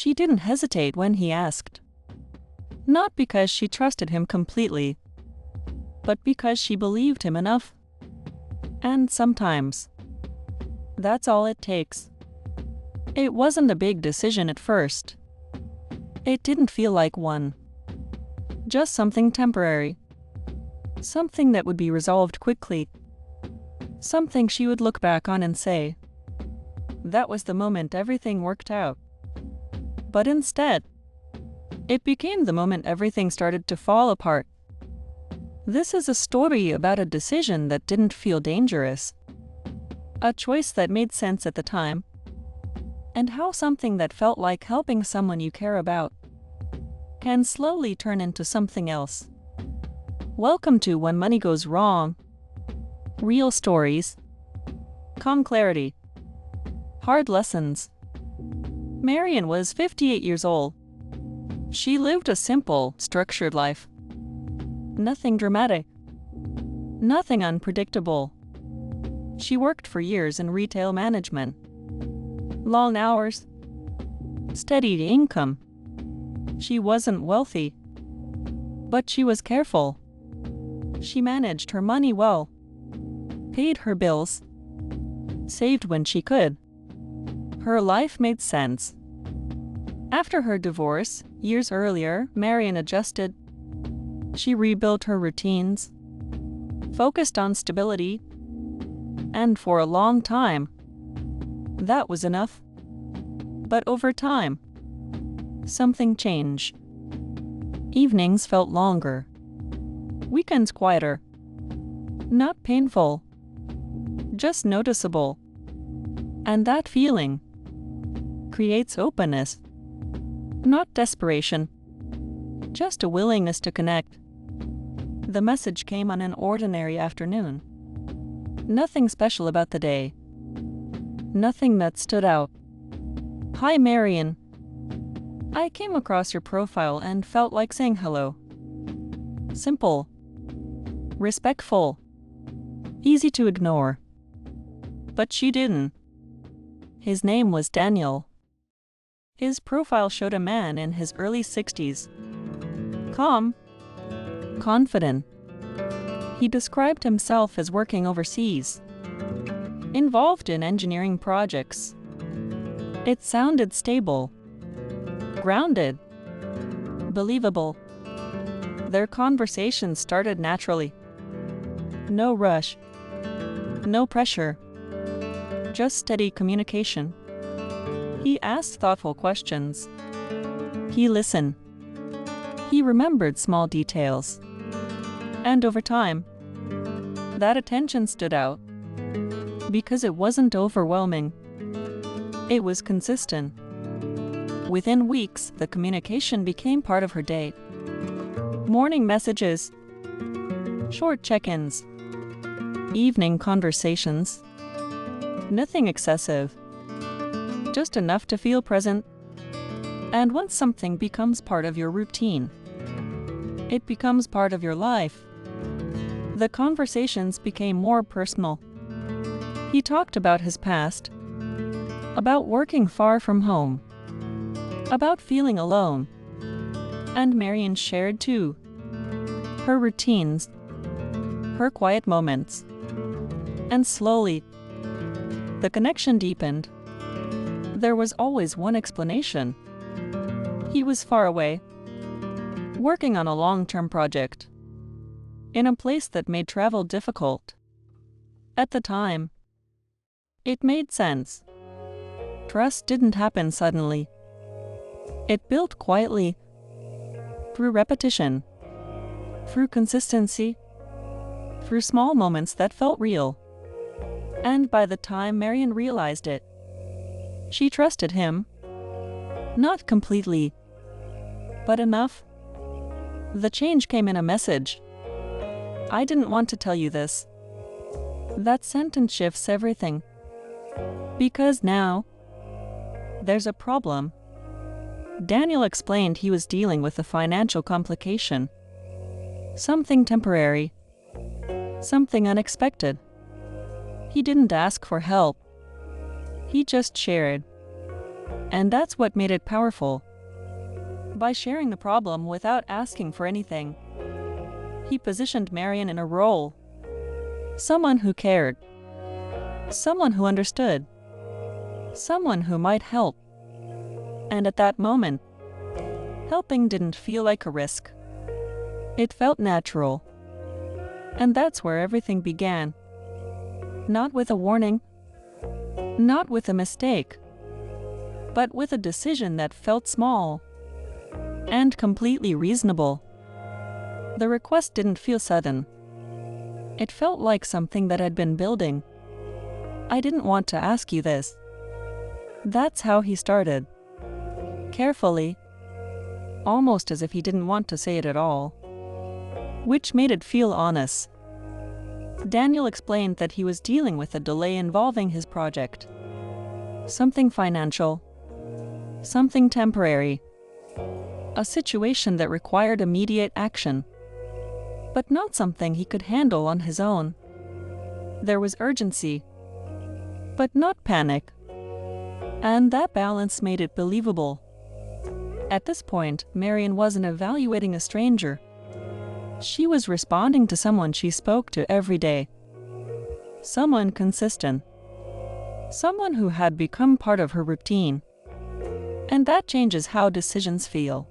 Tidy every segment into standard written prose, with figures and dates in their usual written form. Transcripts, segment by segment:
She didn't hesitate when he asked. Not because she trusted him completely, but because she believed him enough. And sometimes, that's all it takes. It wasn't a big decision at first. It didn't feel like one. Just something temporary. Something that would be resolved quickly. Something she would look back on and say, that was the moment everything worked out. But instead, it became the moment everything started to fall apart. This is a story about a decision that didn't feel dangerous, a choice that made sense at the time, and how something that felt like helping someone you care about can slowly turn into something else. Welcome to When Money Goes Wrong. Real stories, calm clarity, hard lessons. Marianne was 58 years old. She lived a simple, structured life. Nothing dramatic. Nothing unpredictable. She worked for years in retail management. Long hours. Steady income. She wasn't wealthy, but she was careful. She managed her money well, paid her bills, saved when she could. Her life made sense. After her divorce, years earlier, Marianne adjusted. She rebuilt her routines, focused on stability, and for a long time, that was enough. But over time, something changed. Evenings felt longer, weekends quieter. Not painful, just noticeable. And that feeling creates openness, not desperation, just a willingness to connect. The message came on an ordinary afternoon. Nothing special about the day. Nothing that stood out. Hi, Marianne. I came across your profile and felt like saying hello. Simple, respectful, easy to ignore. But she didn't. His name was Daniel. His profile showed a man in his early 60s. Calm, confident. He described himself as working overseas, involved in engineering projects. It sounded stable, grounded, believable. Their conversation started naturally. No rush, no pressure, just steady communication. He asked thoughtful questions. He listened. He remembered small details. And over time, that attention stood out because it wasn't overwhelming. It was consistent. Within weeks, the communication became part of her day. Morning messages, short check-ins, evening conversations. Nothing excessive, just enough to feel present. And once something becomes part of your routine, it becomes part of your life. The conversations became more personal. He talked about his past, about working far from home, about feeling alone. And Marianne shared too. Her routines, her quiet moments. And slowly, the connection deepened. There was always one explanation. He was far away, working on a long-term project, in a place that made travel difficult. At the time, it made sense. Trust didn't happen suddenly. It built quietly, through repetition, through consistency, through small moments that felt real. And by the time Marianne realized it, she trusted him. Not completely, but enough. The change came in a message. I didn't want to tell you this. That sentence shifts everything. Because now, there's a problem. Daniel explained he was dealing with a financial complication. Something temporary. Something unexpected. He didn't ask for help. He just shared. And that's what made it powerful. By sharing the problem without asking for anything, he positioned Marianne in a role. Someone who cared. Someone who understood. Someone who might help. And at that moment, helping didn't feel like a risk. It felt natural. And that's where everything began. Not with a warning, not with a mistake, but with a decision that felt small and completely reasonable. The request didn't feel sudden. It felt like something that had been building. "I didn't want to ask you this." That's how he started. Carefully, almost as if he didn't want to say it at all, which made it feel honest. Daniel explained that he was dealing with a delay involving his project. Something financial. Something temporary. A situation that required immediate action. But not something he could handle on his own. There was urgency, but not panic. And that balance made it believable. At this point, Marianne wasn't evaluating a stranger. She was responding to someone she spoke to every day. Someone consistent. Someone who had become part of her routine. And that changes how decisions feel.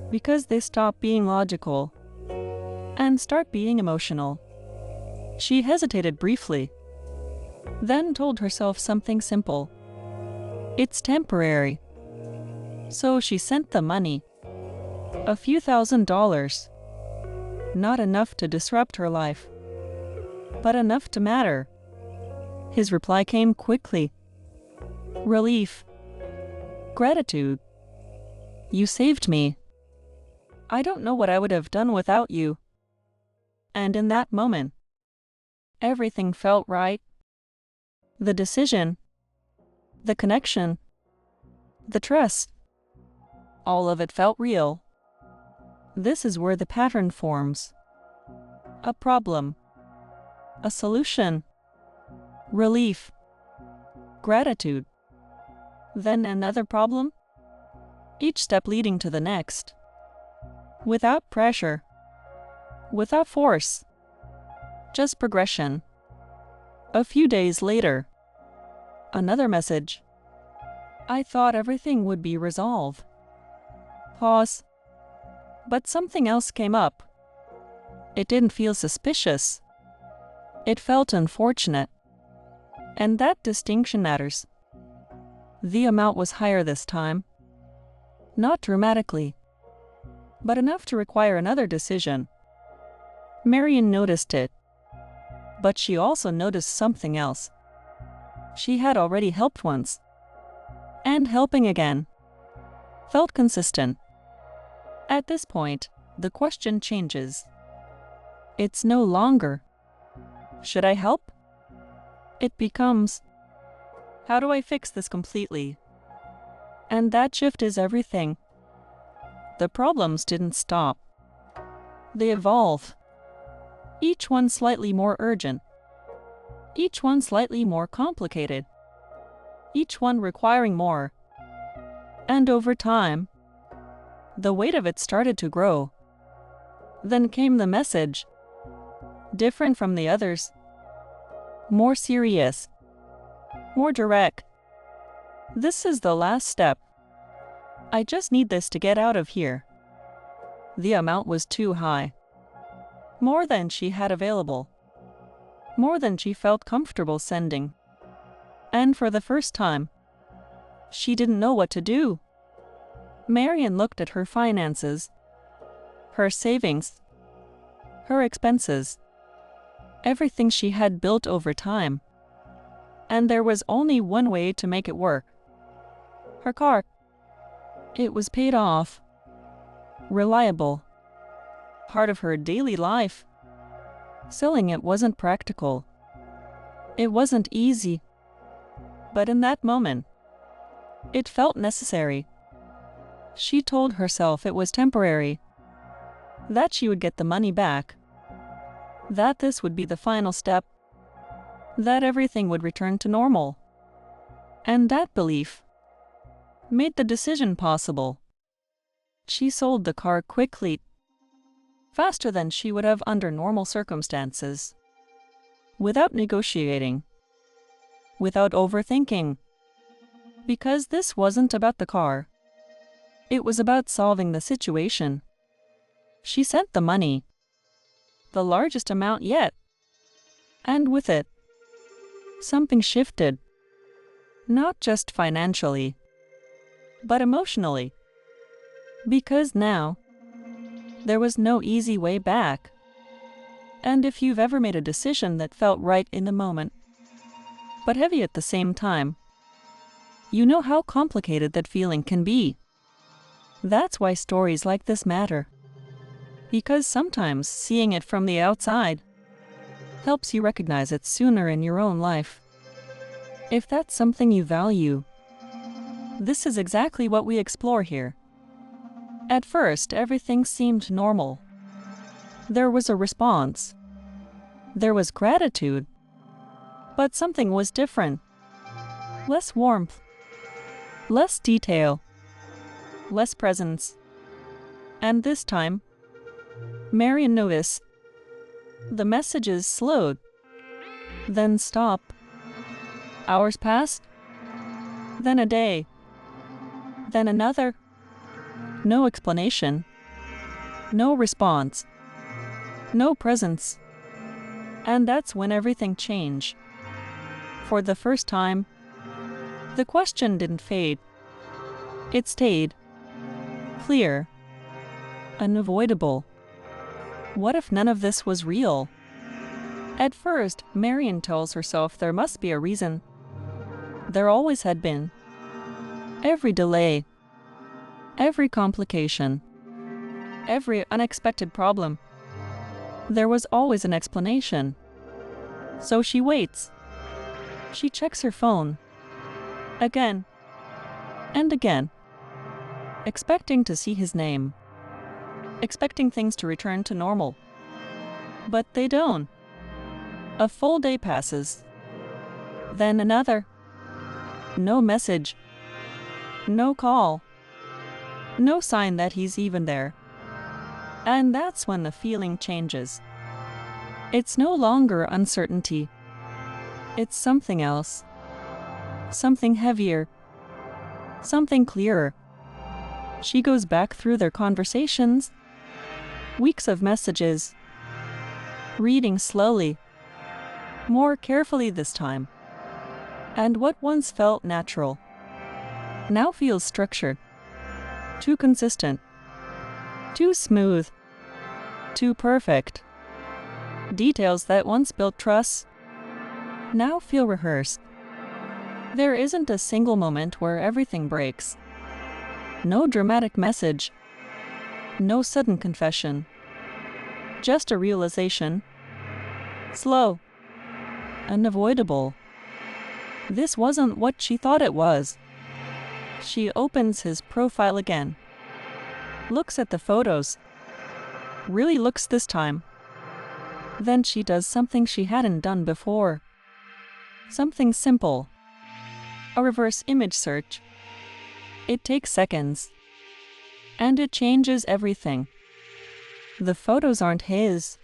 Because they stop being logical and start being emotional. She hesitated briefly, then told herself something simple. It's temporary. So she sent the money. A few $1,000s. Not enough to disrupt her life, but enough to matter. His reply came quickly. Relief. Gratitude. You saved me. I don't know what I would have done without you. And in that moment, everything felt right. The decision, the connection, the trust, all of it felt real. This is where the pattern forms. A problem, a solution, relief, gratitude, then another problem, each step leading to the next. Without pressure, without force, just progression. A few days later, another message. I thought everything would be resolved. Pause. But something else came up. It didn't feel suspicious. It felt unfortunate. And that distinction matters. The amount was higher this time. Not dramatically, but enough to require another decision. Marianne noticed it. But she also noticed something else. She had already helped once. And helping again. Felt consistent. At this point, the question changes. It's no longer, should I help? It becomes, how do I fix this completely? And that shift is everything. The problems didn't stop. They evolve. Each one slightly more urgent. Each one slightly more complicated. Each one requiring more. And over time, the weight of it started to grow. Then came the message. Different from the others. More serious. More direct. This is the last step. I just need this to get out of here. The amount was too high. More than she had available. More than she felt comfortable sending. And for the first time, she didn't know what to do. Marianne looked at her finances, her savings, her expenses, everything she had built over time. And there was only one way to make it work. Her car. It was paid off. Reliable. Part of her daily life. Selling it wasn't practical. It wasn't easy. But in that moment, it felt necessary. She told herself it was temporary, that she would get the money back, that this would be the final step, that everything would return to normal. And that belief, made the decision possible. She sold the car quickly, faster than she would have under normal circumstances, without negotiating, without overthinking, because this wasn't about the car. It was about solving the situation. She sent the money, the largest amount yet, and with it, something shifted, not just financially, but emotionally, because now there was no easy way back. And if you've ever made a decision that felt right in the moment, but heavy at the same time, you know how complicated that feeling can be. That's why stories like this matter, because sometimes seeing it from the outside helps you recognize it sooner in your own life. If that's something you value, this is exactly what we explore here. At first, everything seemed normal. There was a response. There was gratitude. But something was different. Less warmth. Less detail. Less presence. And this time, Marianne noticed. The messages slowed, then stopped. Hours passed, then a day, then another. No explanation, no response, no presence. And that's when everything changed. For the first time, the question didn't fade. It stayed, clear, unavoidable. What if none of this was real? At first, Marianne tells herself there must be a reason. There always had been. Every delay, every complication, every unexpected problem, there was always an explanation. So she waits. She checks her phone, again and again, expecting to see his name, expecting things to return to normal. But they don't. A full day passes, then another. No message, no call, no sign that he's even there. And that's when the feeling changes. It's no longer uncertainty. It's something else, something heavier, something clearer. She goes back through their conversations, weeks of messages, reading slowly, more carefully this time. And what once felt natural now feels structured, too consistent, too smooth, too perfect. Details that once built trust now feel rehearsed. There isn't a single moment where everything breaks. No dramatic message, no sudden confession, just a realization, slow, unavoidable. This wasn't what she thought it was. She opens his profile again, looks at the photos, really looks this time. Then she does something she hadn't done before. Something simple. A reverse image search. It takes seconds. And it changes everything. The photos aren't his.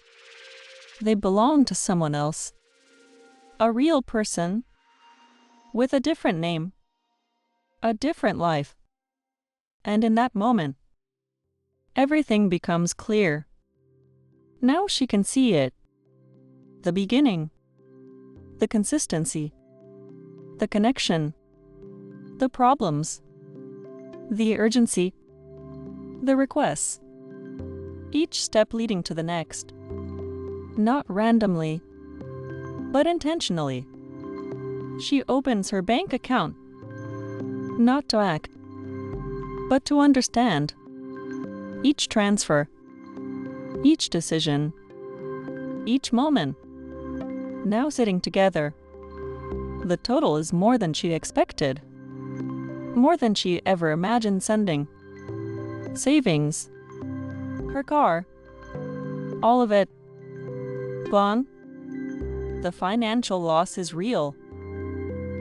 They belong to someone else. A real person, with a different name, a different life. And in that moment, everything becomes clear. Now she can see it. The beginning, the consistency, the connection, the problems, the urgency, the requests, each step leading to the next, not randomly, but intentionally. She opens her bank account, not to act, but to understand. Each transfer, each decision, each moment. Now sitting together, the total is more than she expected, more than she ever imagined sending. Savings, her car, all of it, gone. The financial loss is real,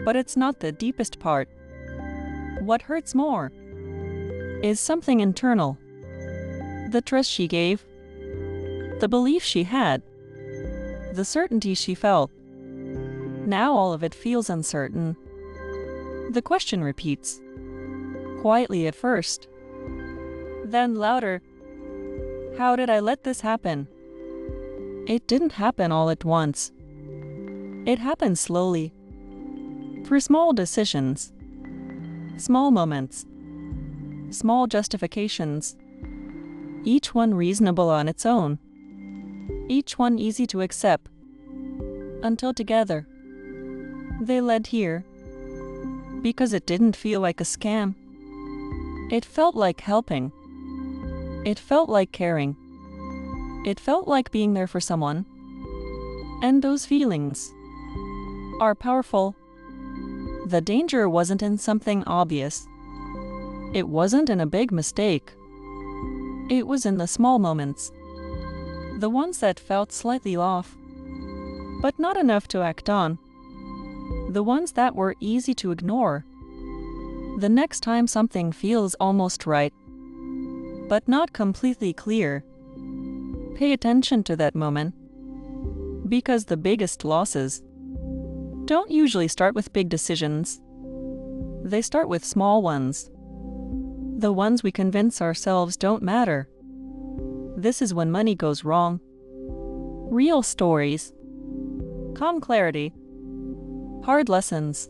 but it's not the deepest part. What hurts more is something internal. The trust she gave, the belief she had, the certainty she felt. Now all of it feels uncertain. The question repeats, quietly at first, then louder. How did I let this happen? It didn't happen all at once. It happened slowly, through small decisions, small moments, small justifications, each one reasonable on its own, each one easy to accept, until together they led here, because it didn't feel like a scam. It felt like helping. It felt like caring. It felt like being there for someone. And those feelings are powerful. The danger wasn't in something obvious. It wasn't in a big mistake. It was in the small moments. The ones that felt slightly off, but not enough to act on. The ones that were easy to ignore. The next time something feels almost right, but not completely clear, pay attention to that moment. Because the biggest losses don't usually start with big decisions. They start with small ones. The ones we convince ourselves don't matter. This is when money goes wrong. Real stories, calm clarity, hard lessons.